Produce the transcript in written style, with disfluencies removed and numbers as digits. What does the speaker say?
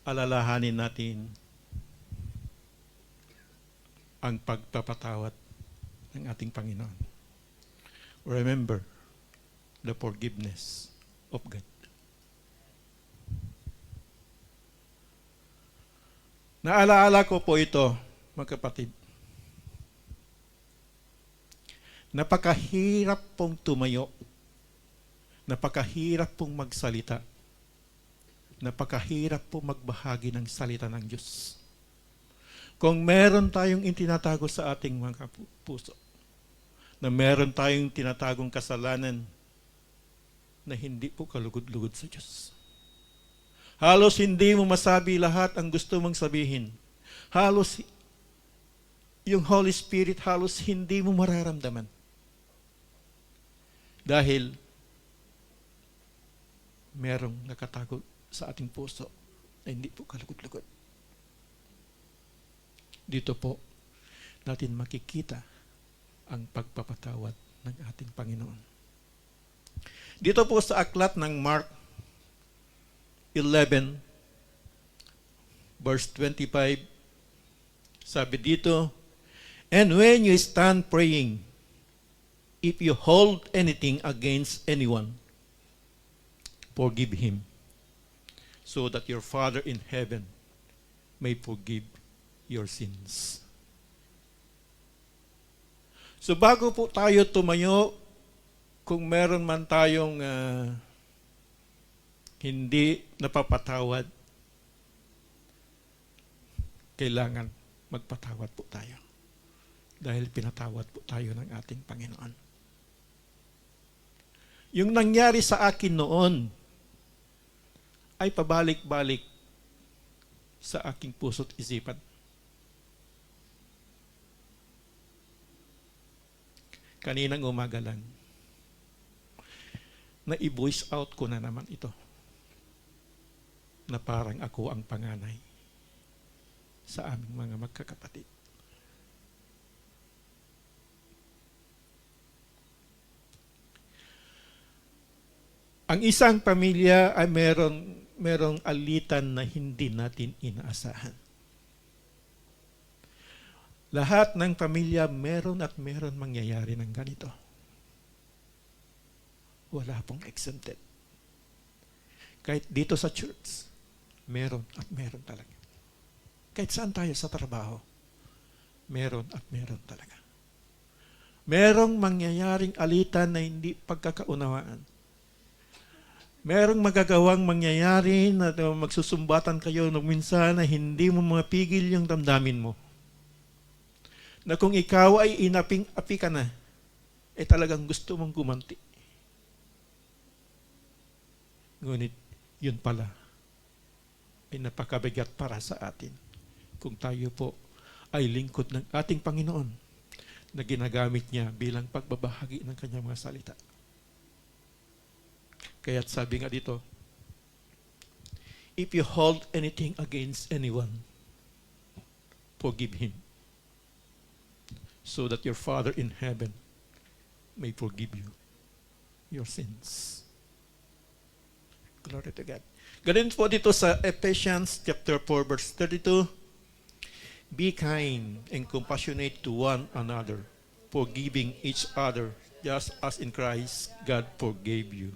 alalahanin natin ang pagpapatawad ng ating Panginoon. Remember the forgiveness of God. Naalaala ko po ito, mga kapatid. Napakahirap pong tumayo. Napakahirap pong magsalita. Napakahirap pong magbahagi ng salita ng Diyos. Kung meron tayong itinatago sa ating mga puso, na meron tayong tinatagong kasalanan na hindi po kalugod-lugod sa Diyos. Halos hindi mo masabi lahat ang gusto mong sabihin. Halos yung Holy Spirit halos hindi mo mararamdaman. Dahil merong nakatago sa ating puso na hindi po kalugod-lugod. Dito po natin makikita ang pagpapatawad ng ating Panginoon. Dito po sa aklat ng Mark 11, verse 25, sabi dito, "And when you stand praying, if you hold anything against anyone, forgive him, so that your Father in heaven may forgive your sins." So bago po tayo tumayo, kung meron man tayong hindi napapatawad, kailangan magpatawad po tayo. Dahil pinatawad po tayo ng ating Panginoon. Yung nangyari sa akin noon ay pabalik-balik sa aking puso't isipan. Kaninang umaga lang, na i-voice out ko na naman ito, na parang ako ang panganay sa aming mga magkakapatid. Ang isang pamilya ay merong alitan na hindi natin inaasahan. Lahat ng pamilya meron mangyayari ng ganito. Wala pong exempted. Kahit dito sa church, meron talaga. Kahit saan tayo sa trabaho, meron talaga. Merong mangyayaring alitan na hindi pagkakaunawaan. Merong magagawang mangyayari na magsusumbatan kayo nung minsan na hindi mo mapigil yung damdamin mo. Na kung ikaw ay inaping-api ka na, talagang gusto mong gumanti. Ngunit yun pala ay napakabigat para sa atin kung tayo po ay lingkod ng ating Panginoon na ginagamit niya bilang pagbabahagi ng kanyang mga salita. Kaya't sabi nga dito, if you hold anything against anyone, forgive him, so that your Father in heaven may forgive you your sins. Glory to God. Ganun po dito sa Ephesians chapter 4 verse 32, "Be kind and compassionate to one another, forgiving each other, just as in Christ God forgave you."